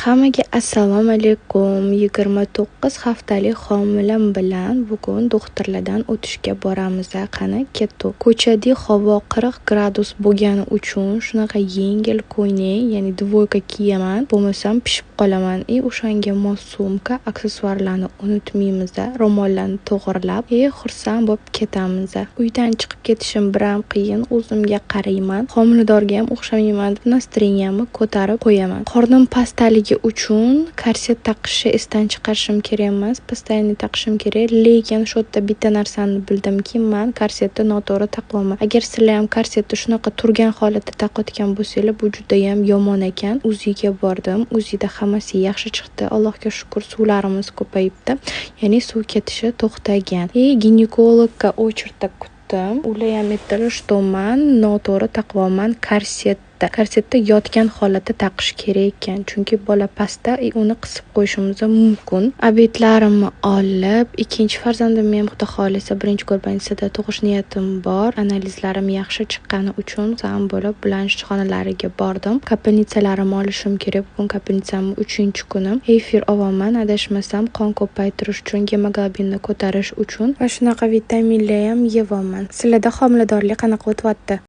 Hammaga assalomu alaykum. 29 haftalik homilam bilan bugun doktorlardan o'tishga boramiz. Qani ketdik. Ko'chada havo 40 gradus bo'lgani uchun shunaqa yengil ko'ylak, ya'ni dvoyka kiyaman, bo'lmasam pishib qolaman. O'shanga mos sumka, aksessuarlarni unutmaymiz. Ro'mollarni to'g'rilab, xursand bo'lib ketamiz. Uydan chiqib ketishim biram qiyin, o'zimga qarayman. Homiladorga ham o'xshamayman deb nastroyeniyamni ko'tarib qo'yaman. Qornim pastligi uchun korset taqishni esdan chiqarishim kerak emas, постоянно taqishim kerak. Lekin shu yerda bitta narsani bildimki, men korsetni noto'g'ri taqaman. Agar sizlar ham korsetni shunaqa turgan holatda taqayotgan bo'lsangiz, bu juda ham yomon ekan. Uziga bordim. Uzida hammasi yaxshi chiqdi. Allohga shukr, suvlarimiz ko'payibdi. Ya'ni suv ketishi to'xtagan. Ginekologga очередda kutdim. Ular ham aytdilar, что men noto'g'ri taqaman korsetda yotgan holatda taqish kerak ekan, chunki bola pastda uni qisib qo'yishimiz mumkin. Obedlarimni olib, ikkinchi farzandimni ham xudo xolisa birinchi ko'rpanisida tug'ish niyatim bor. Analizlarim yaxshi chiqqani uchun ham bo'lib bilanishxonalariga bordim. Kapelnitsalarimni olishim kerak. Bugun kapelnitsamning 3-kuni. Efir olaman, adashmasam qon ko'paytirish uchun, gemoglobinni ko'tarish uchun va shunaqa vitaminlar ham yevaman. Sizlarda homiladorlik qanaqa o'tyapti?